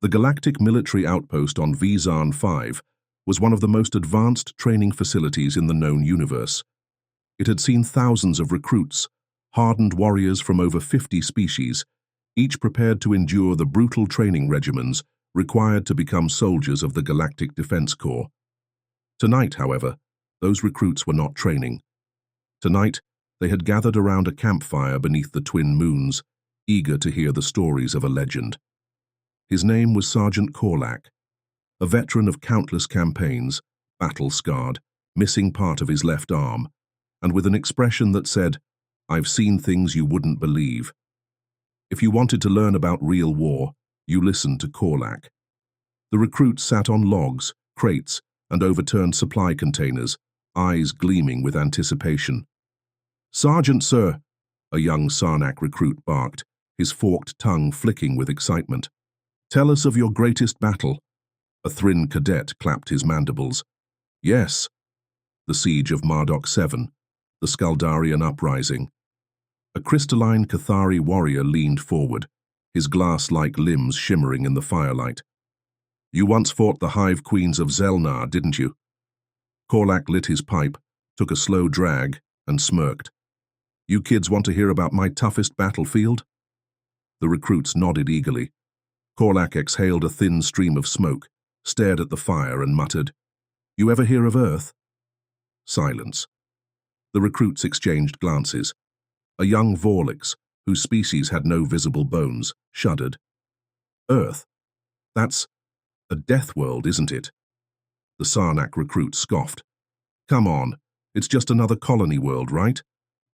The Galactic military outpost on Vzarn 5 was one of the most advanced training facilities in the known universe. It had seen thousands of recruits, hardened warriors from over 50 species, each prepared to endure the brutal training regimens required to become soldiers of the Galactic Defense Corps. Tonight, however, those recruits were not training. Tonight, they had gathered around a campfire beneath the twin moons, eager to hear the stories of a legend. His name was Sergeant Korlak, a veteran of countless campaigns, battle-scarred, missing part of his left arm, and with an expression that said, "I've seen things you wouldn't believe." If you wanted to learn about real war, you listened to Korlak. The recruits sat on logs, crates, and overturned supply containers, eyes gleaming with anticipation. "Sergeant, sir," a young Sarnak recruit barked, his forked tongue flicking with excitement. "Tell us of your greatest battle." A Thrin cadet clapped his mandibles. "Yes." The siege of Marduk 7, the Skaldarian uprising. A crystalline Cathari warrior leaned forward, his glass-like limbs shimmering in the firelight. "You once fought the hive queens of Zelnar, didn't you?" Korlak lit his pipe, took a slow drag, and smirked. "You kids want to hear about my toughest battlefield?" The recruits nodded eagerly. Korlak exhaled a thin stream of smoke, stared at the fire and muttered, "You ever hear of Earth?" Silence. The recruits exchanged glances. A young Vorlix, whose species had no visible bones, shuddered. "Earth? That's a death world, isn't it?" The Sarnak recruit scoffed. "Come on, it's just another colony world, right?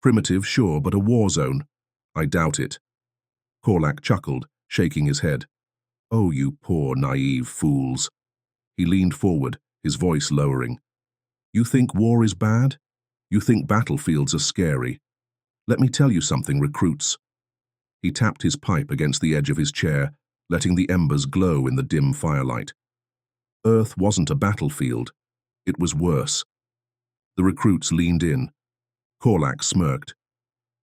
Primitive, sure, but a war zone. I doubt it." Korlak chuckled, shaking his head. "Oh, you poor, naive fools." He leaned forward, his voice lowering. "You think war is bad? You think battlefields are scary? Let me tell you something, recruits." He tapped his pipe against the edge of his chair, letting the embers glow in the dim firelight. Earth wasn't a battlefield. It was worse. The recruits leaned in. Korlak smirked.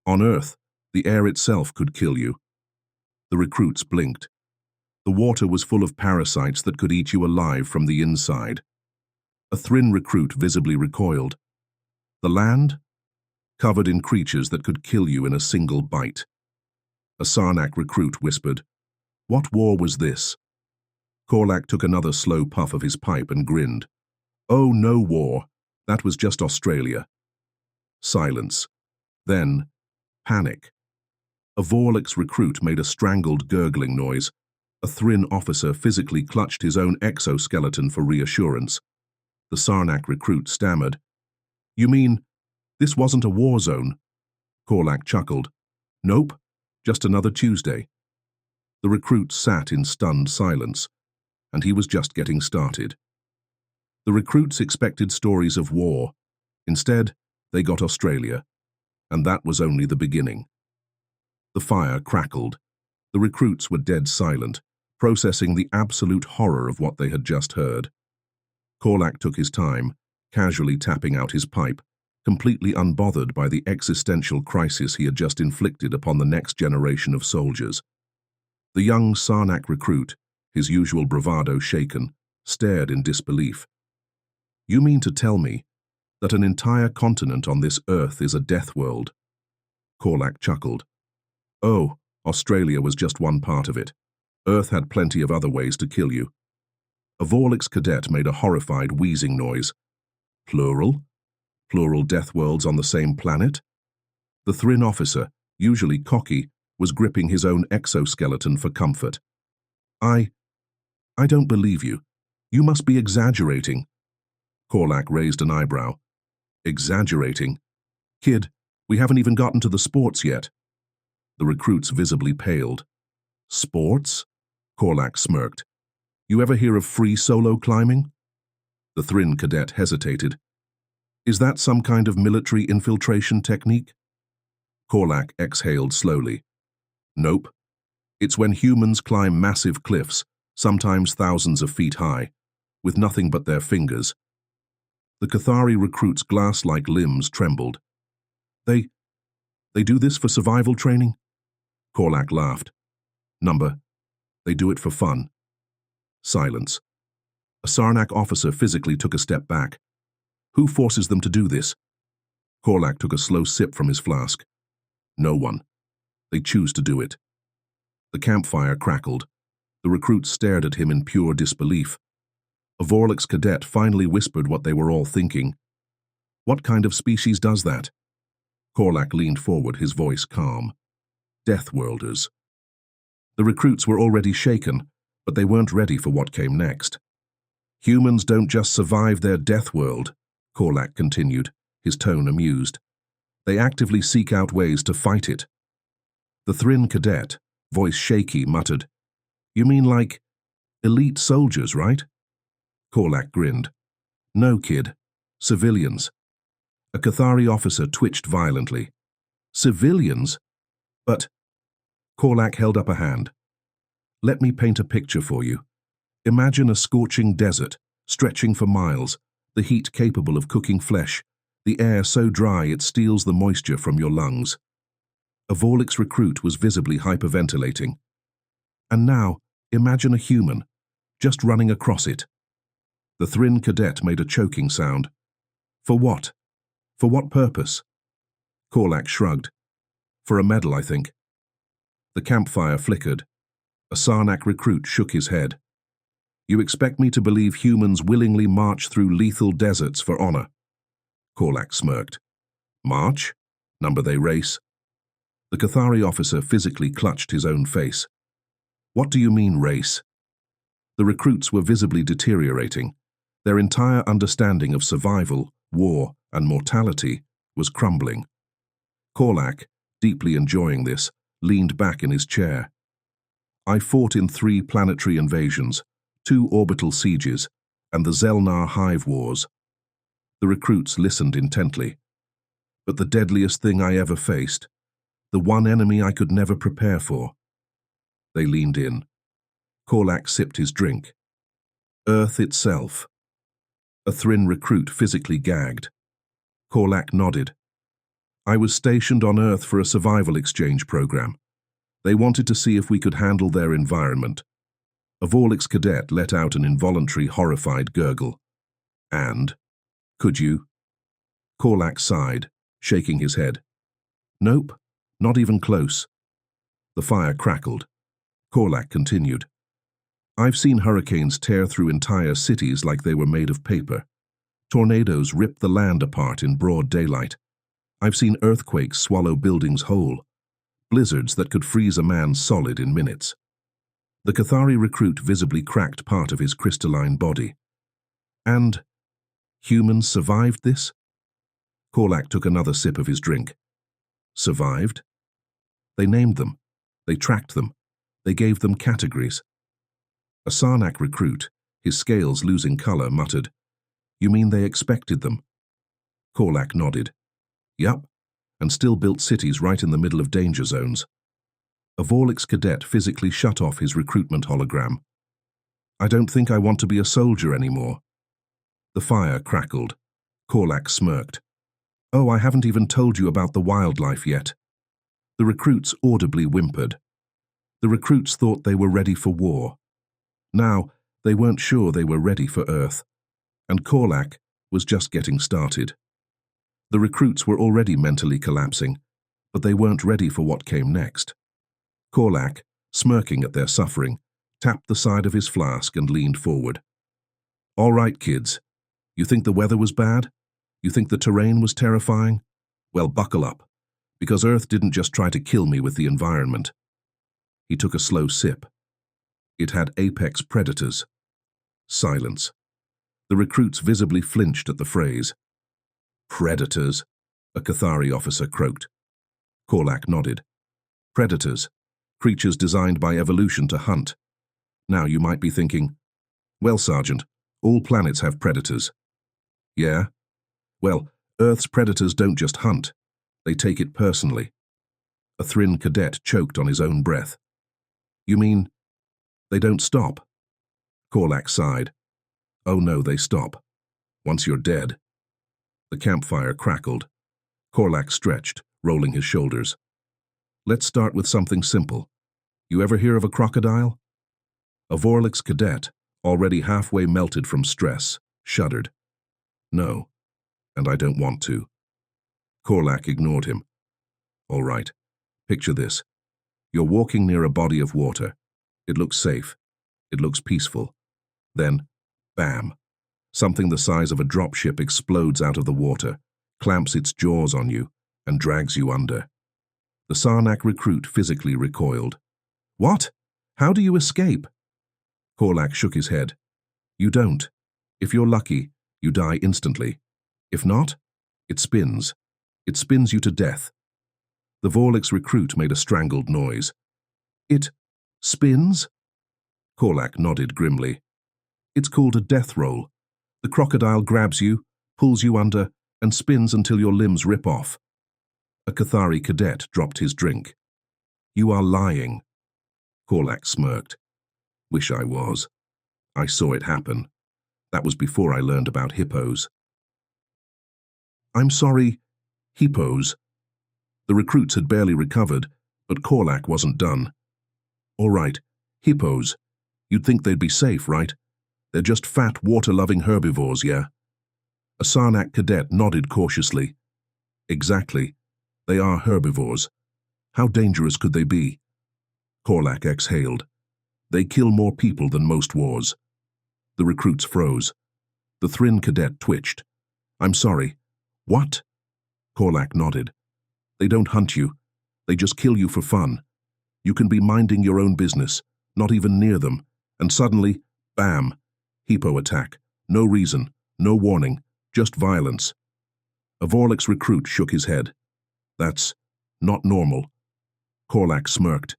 "On Earth, the air itself could kill you." The recruits blinked. The water was full of parasites that could eat you alive from the inside. A Thrin recruit visibly recoiled. The land? Covered in creatures that could kill you in a single bite. A Sarnak recruit whispered, "What war was this?" Korlak took another slow puff of his pipe and grinned. "Oh, no war. That was just Australia." Silence. Then, panic. A Vorlix recruit made a strangled gurgling noise. A Thrin officer physically clutched his own exoskeleton for reassurance. The Sarnak recruit stammered, "You mean, this wasn't a war zone?" Korlak chuckled. "Nope, just another Tuesday." The recruit sat in stunned silence, and he was just getting started. The recruits expected stories of war. Instead, they got Australia, and that was only the beginning. The fire crackled. The recruits were dead silent, processing the absolute horror of what they had just heard. Korlak took his time, casually tapping out his pipe, completely unbothered by the existential crisis he had just inflicted upon the next generation of soldiers. The young Sarnak recruit, his usual bravado shaken, stared in disbelief. "You mean to tell me that an entire continent on this Earth is a death world?" Korlak chuckled. "Oh, Australia was just one part of it. Earth had plenty of other ways to kill you." A Vorlix cadet made a horrified wheezing noise. "Plural? Plural death worlds on the same planet?" The Thrin officer, usually cocky, was gripping his own exoskeleton for comfort. I don't believe you. You must be exaggerating." Korlak raised an eyebrow. "Exaggerating? Kid, we haven't even gotten to the sports yet." The recruits visibly paled. "Sports?" Korlak smirked. "You ever hear of free solo climbing?" The Thrin cadet hesitated. "Is that some kind of military infiltration technique?" Korlak exhaled slowly. "Nope. It's when humans climb massive cliffs, sometimes thousands of feet high, with nothing but their fingers." The Cathari recruit's glass-like limbs trembled. They do this for survival training?" Korlak laughed. "Number, they do it for fun. Silence. A Sarnak officer physically took a step back. Who forces them to do this? Korlak took a slow sip from his flask. No one. They choose to do it. The campfire crackled. The recruits stared at him in pure disbelief. A Vorlix cadet finally whispered what they were all thinking. What kind of species does that? Korlak leaned forward, his voice calm. Deathworlders. The recruits were already shaken, but they weren't ready for what came next. Humans don't just survive their death world, Korlak continued, his tone amused. They actively seek out ways to fight it. The Thryn cadet, voice shaky, muttered, You mean like elite soldiers, right? Korlak grinned. No, kid. Civilians. A Cathari officer twitched violently. Civilians? But... Korlak held up a hand. Let me paint a picture for you. Imagine a scorching desert, stretching for miles, the heat capable of cooking flesh, the air so dry it steals the moisture from your lungs. A Vorlix recruit was visibly hyperventilating. And now, imagine a human, just running across it. The Thryn cadet made a choking sound. For what? For what purpose? Korlak shrugged. For a medal, I think. The campfire flickered. A Sarnak recruit shook his head. You expect me to believe humans willingly march through lethal deserts for honor? Korlak smirked. March? Number they race? The Cathari officer physically clutched his own face. What do you mean, race? The recruits were visibly deteriorating. Their entire understanding of survival, war, and mortality was crumbling. Korlak, deeply enjoying this, leaned back in his chair. I fought in 3 planetary invasions, 2 orbital sieges, and the Zelnar hive wars. The recruits listened intently. But the deadliest thing I ever faced, the one enemy I could never prepare for. They leaned in. Korlak sipped his drink. Earth itself. A Thryn recruit physically gagged. Korlak nodded. I was stationed on Earth for a survival exchange program. They wanted to see if we could handle their environment. A Vorlix cadet let out an involuntary, horrified gurgle. And? Could you? Korlak sighed, shaking his head. Nope, not even close. The fire crackled. Korlak continued. I've seen hurricanes tear through entire cities like they were made of paper. Tornadoes rip the land apart in broad daylight. I've seen earthquakes swallow buildings whole. Blizzards that could freeze a man solid in minutes. The Cathari recruit visibly cracked part of his crystalline body. And humans survived this? Korlak took another sip of his drink. Survived? They named them. They tracked them. They gave them categories. A Sarnak recruit, his scales losing color, muttered, You mean they expected them? Korlak nodded. Yup, and still built cities right in the middle of danger zones. A Vorlix cadet physically shut off his recruitment hologram. I don't think I want to be a soldier anymore. The fire crackled. Korlak smirked. Oh, I haven't even told you about the wildlife yet. The recruits audibly whimpered. The recruits thought they were ready for war. Now, they weren't sure they were ready for Earth. And Korlak was just getting started. The recruits were already mentally collapsing, but they weren't ready for what came next. Korlak, smirking at their suffering, tapped the side of his flask and leaned forward. All right, kids. You think the weather was bad? You think the terrain was terrifying? Well, buckle up, because Earth didn't just try to kill me with the environment. He took a slow sip. It had apex predators. Silence. The recruits visibly flinched at the phrase. Predators, a Cathari officer croaked. Korlak nodded. Predators, creatures designed by evolution to hunt. Now you might be thinking, well, Sergeant, all planets have predators. Yeah? Well, Earth's predators don't just hunt. They take it personally. A Thryn cadet choked on his own breath. You mean, they don't stop? Korlak sighed. Oh no, they stop. Once you're dead. The campfire crackled. Korlak stretched, rolling his shoulders. Let's start with something simple. You ever hear of a crocodile? A Vorlix cadet, already halfway melted from stress, shuddered. No, and I don't want to. Korlak ignored him. All right, picture this. You're walking near a body of water. It looks safe. It looks peaceful. Then, bam! Something the size of a dropship explodes out of the water, clamps its jaws on you, and drags you under. The Sarnak recruit physically recoiled. What? How do you escape? Korlak shook his head. You don't. If you're lucky, you die instantly. If not, it spins. It spins you to death. The Vorlix recruit made a strangled noise. It spins? Korlak nodded grimly. It's called a death roll. The crocodile grabs you, pulls you under, and spins until your limbs rip off. A Cathari cadet dropped his drink. You are lying. Korlak smirked. Wish I was. I saw it happen. That was before I learned about hippos. I'm sorry, hippos. The recruits had barely recovered, but Korlak wasn't done. All right, hippos. You'd think they'd be safe, right? They're just fat, water-loving herbivores, yeah? A Sarnak cadet nodded cautiously. Exactly. They are herbivores. How dangerous could they be? Korlak exhaled. They kill more people than most wars. The recruits froze. The Thrin cadet twitched. I'm sorry. What? Korlak nodded. They don't hunt you. They just kill you for fun. You can be minding your own business, not even near them, and suddenly, bam, hippo attack. No reason, no warning, just violence. A Vorlix recruit shook his head. That's not normal. Korlak smirked.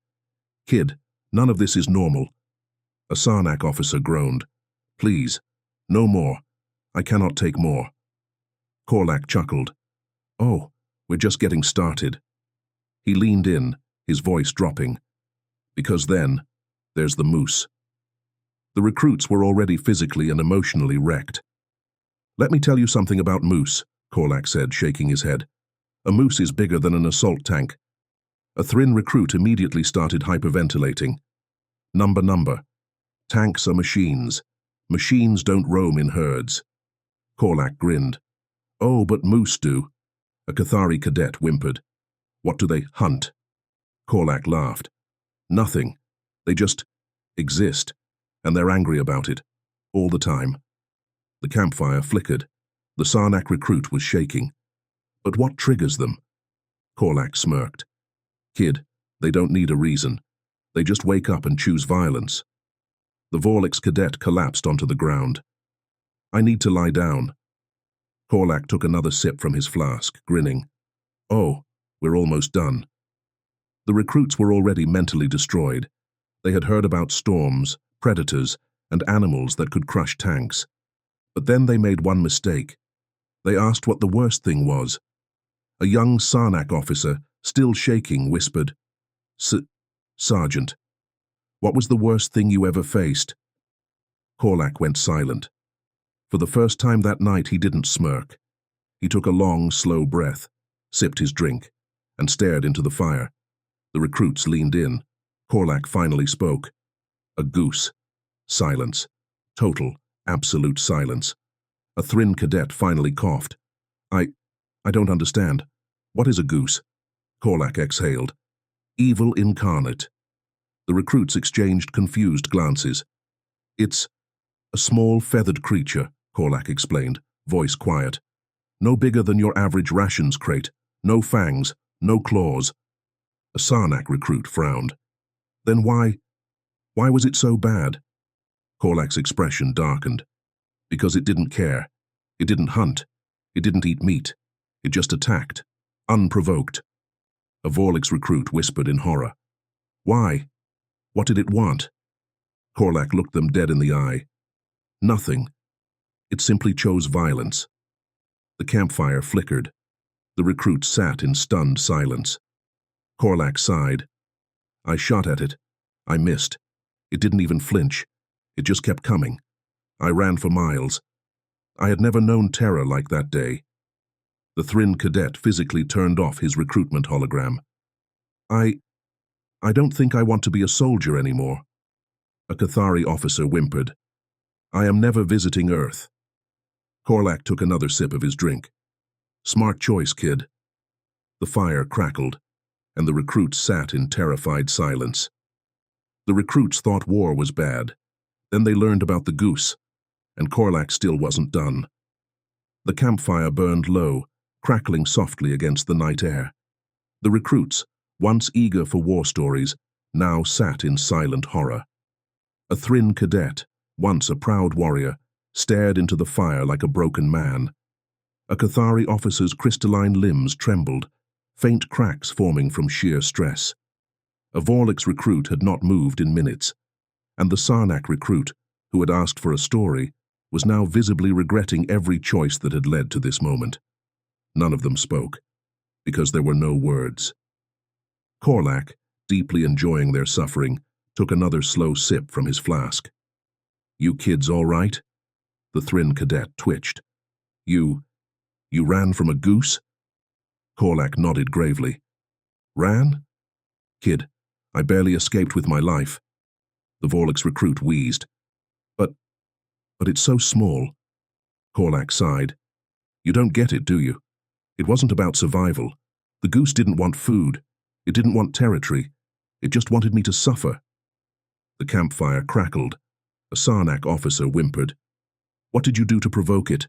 Kid, none of this is normal. A Sarnak officer groaned. Please, no more. I cannot take more. Korlak chuckled. Oh, we're just getting started. He leaned in, his voice dropping. Because then, there's the moose. The recruits were already physically and emotionally wrecked. Let me tell you something about moose, Korlak said, shaking his head. A moose is bigger than an assault tank. A Thrin recruit immediately started hyperventilating. Number. Tanks are machines. Machines don't roam in herds. Korlak grinned. Oh, but moose do. A Cathari cadet whimpered. What do they hunt? Korlak laughed. Nothing. They just exist, and they're angry about it, all the time. The campfire flickered. The Sarnak recruit was shaking. But what triggers them? Korlak smirked. Kid, they don't need a reason. They just wake up and choose violence. The Vorlix cadet collapsed onto the ground. I need to lie down. Korlak took another sip from his flask, grinning. Oh, we're almost done. The recruits were already mentally destroyed. They had heard about storms, predators, and animals that could crush tanks. But then they made one mistake. They asked what the worst thing was. A young Sarnak officer, still shaking, whispered, Sergeant, what was the worst thing you ever faced? Korlak went silent. For the first time that night, he didn't smirk. He took a long, slow breath, sipped his drink, and stared into the fire. The recruits leaned in. Korlak finally spoke. A goose. Silence. Total, absolute silence. A Thrin cadet finally coughed. I don't understand. What is a goose? Korlak exhaled. Evil incarnate. The recruits exchanged confused glances. It's a small feathered creature, Korlak explained, voice quiet. No bigger than your average rations crate. No fangs, no claws. A Sarnak recruit frowned. Then why was it so bad? Korlak's expression darkened. Because it didn't care. It didn't hunt. It didn't eat meat. It just attacked. Unprovoked. A Vorlix recruit whispered in horror. Why? What did it want? Korlak looked them dead in the eye. Nothing. It simply chose violence. The campfire flickered. The recruits sat in stunned silence. Korlak sighed. I shot at it. I missed. It didn't even flinch. It just kept coming. I ran for miles. I had never known terror like that day. The Thrin cadet physically turned off his recruitment hologram. I don't think I want to be a soldier anymore. A Cathari officer whimpered. I am never visiting Earth. Korlak took another sip of his drink. Smart choice, kid. The fire crackled, and the recruits sat in terrified silence. The recruits thought war was bad. Then they learned about the goose, and Korlak still wasn't done. The campfire burned low, crackling softly against the night air. The recruits, once eager for war stories, now sat in silent horror. A Thryn cadet, once a proud warrior, stared into the fire like a broken man. A Cathari officer's crystalline limbs trembled, faint cracks forming from sheer stress. A Vorlix recruit had not moved in minutes, and the Sarnak recruit, who had asked for a story, was now visibly regretting every choice that had led to this moment. None of them spoke, because there were no words. Korlak, deeply enjoying their suffering, took another slow sip from his flask. You kids all right? The Thryn cadet twitched. You ran from a goose? Korlak nodded gravely. Ran? Kid, I barely escaped with my life. The Vorlix recruit wheezed. But it's so small. Korlak sighed. You don't get it, do you? It wasn't about survival. The goose didn't want food. It didn't want territory. It just wanted me to suffer. The campfire crackled. A Sarnak officer whimpered. What did you do to provoke it?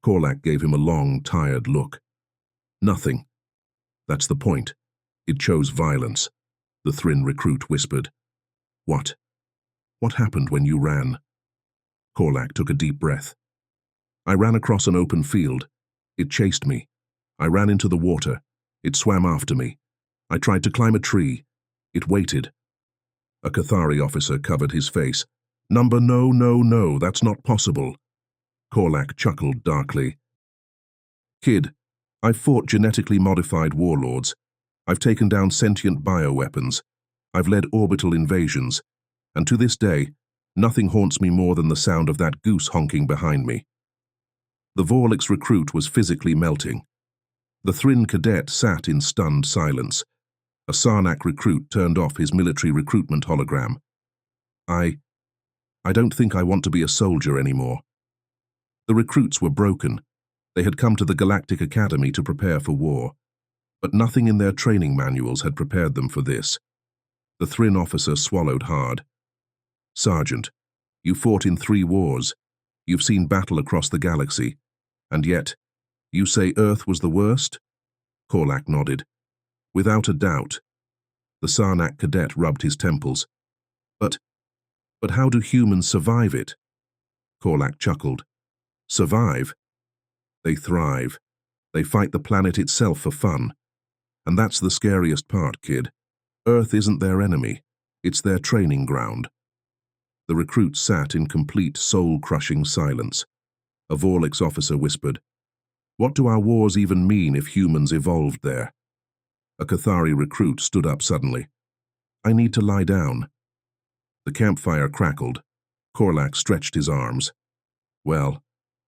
Korlak gave him a long, tired look. Nothing. That's the point. It chose violence. The Thryn recruit whispered. What? What happened when you ran? Korlak took a deep breath. I ran across an open field. It chased me. I ran into the water. It swam after me. I tried to climb a tree. It waited. A Cathari officer covered his face. No, that's not possible. Korlak chuckled darkly. Kid, I've fought genetically modified warlords. I've taken down sentient bioweapons. I've led orbital invasions. And to this day, nothing haunts me more than the sound of that goose honking behind me. The Vorlix recruit was physically melting. The Thryn cadet sat in stunned silence. A Sarnak recruit turned off his military recruitment hologram. I don't think I want to be a soldier anymore. The recruits were broken. They had come to the Galactic Academy to prepare for war. But nothing in their training manuals had prepared them for this. The Thryn officer swallowed hard. Sergeant, you fought in 3 wars. You've seen battle across the galaxy. And yet, you say Earth was the worst? Korlak nodded. Without a doubt. The Sarnak cadet rubbed his temples. But how do humans survive it? Korlak chuckled. Survive? They thrive. They fight the planet itself for fun. And that's the scariest part, kid. Earth isn't their enemy. It's their training ground. The recruits sat in complete soul-crushing silence. A Vorlix officer whispered, What do our wars even mean if humans evolved there? A Cathari recruit stood up suddenly. I need to lie down. The campfire crackled. Korlak stretched his arms. Well,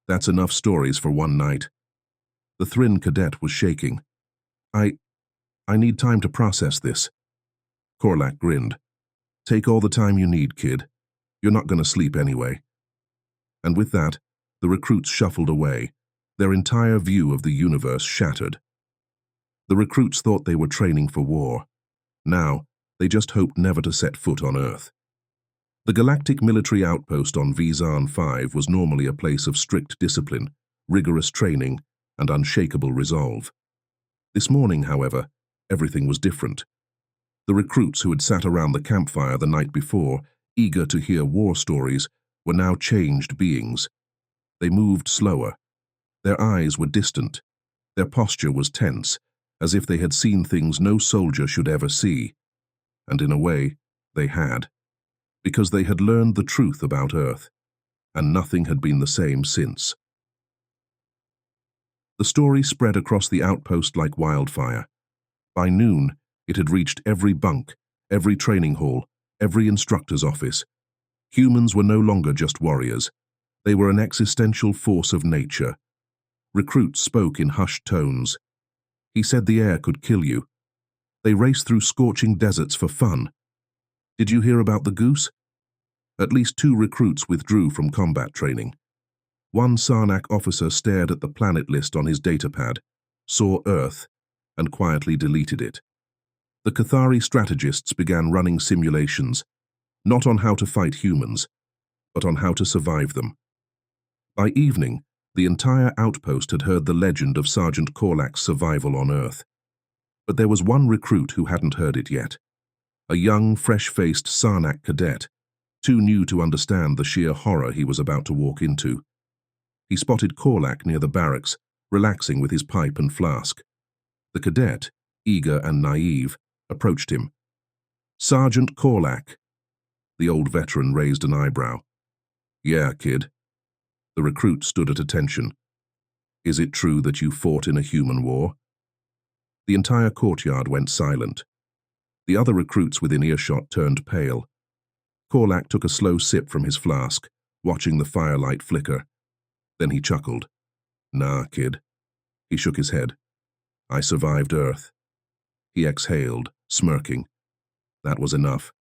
that's enough stories for one night. The Thryn cadet was shaking. I need time to process this. Korlak grinned. Take all the time you need, kid. You're not going to sleep anyway. And with that, the recruits shuffled away, their entire view of the universe shattered. The recruits thought they were training for war. Now, they just hoped never to set foot on Earth. The Galactic military outpost on Vizan 5 was normally a place of strict discipline, rigorous training, and unshakable resolve. This morning, however, everything was different. The recruits who had sat around the campfire the night before, eager to hear war stories, were now changed beings. They moved slower. Their eyes were distant. Their posture was tense, as if they had seen things no soldier should ever see. And in a way, they had. Because they had learned the truth about Earth, and nothing had been the same since. The story spread across the outpost like wildfire. By noon, it had reached every bunk, every training hall, every instructor's office. Humans were no longer just warriors. They were an existential force of nature. Recruits spoke in hushed tones. He said the air could kill you. They raced through scorching deserts for fun. Did you hear about the goose? At least 2 recruits withdrew from combat training. One Sarnak officer stared at the planet list on his datapad, saw Earth, and quietly deleted it. The Cathari strategists began running simulations, not on how to fight humans, but on how to survive them. By evening, the entire outpost had heard the legend of Sergeant Korlak's survival on Earth. But there was one recruit who hadn't heard it yet. A young, fresh-faced Sarnak cadet, too new to understand the sheer horror he was about to walk into. He spotted Korlak near the barracks, relaxing with his pipe and flask. The cadet, eager and naive, approached him. "Sergeant Korlak." The old veteran raised an eyebrow. "Yeah, kid." The recruit stood at attention. "Is it true that you fought in a human war?" The entire courtyard went silent. The other recruits within earshot turned pale. Korlak took a slow sip from his flask, watching the firelight flicker. Then he chuckled. "Nah, kid." He shook his head. "I survived Earth." He exhaled, smirking. That was enough.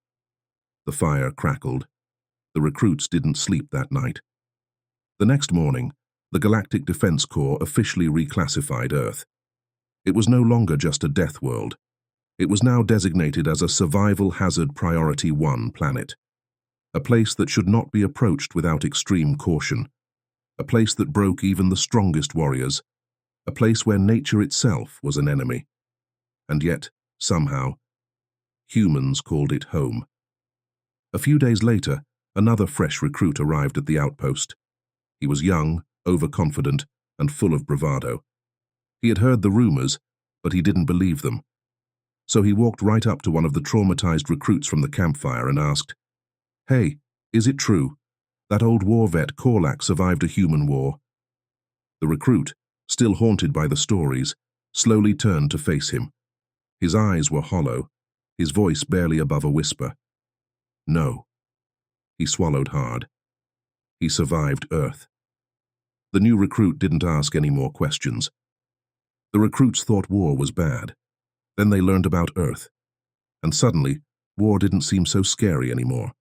The fire crackled. The recruits didn't sleep that night. The next morning, the Galactic Defense Corps officially reclassified Earth. It was no longer just a death world. It was now designated as a Survival Hazard Priority 1 planet. A place that should not be approached without extreme caution. A place that broke even the strongest warriors. A place where nature itself was an enemy. And yet, somehow, humans called it home. A few days later, another fresh recruit arrived at the outpost. He was young, overconfident, and full of bravado. He had heard the rumors, but he didn't believe them. So he walked right up to one of the traumatized recruits from the campfire and asked, "Hey, is it true? That old war vet Korlak survived a human war?" The recruit, still haunted by the stories, slowly turned to face him. His eyes were hollow, his voice barely above a whisper. "No." He swallowed hard. He survived Earth. The new recruit didn't ask any more questions. The recruits thought war was bad. Then they learned about Earth. And suddenly, war didn't seem so scary anymore.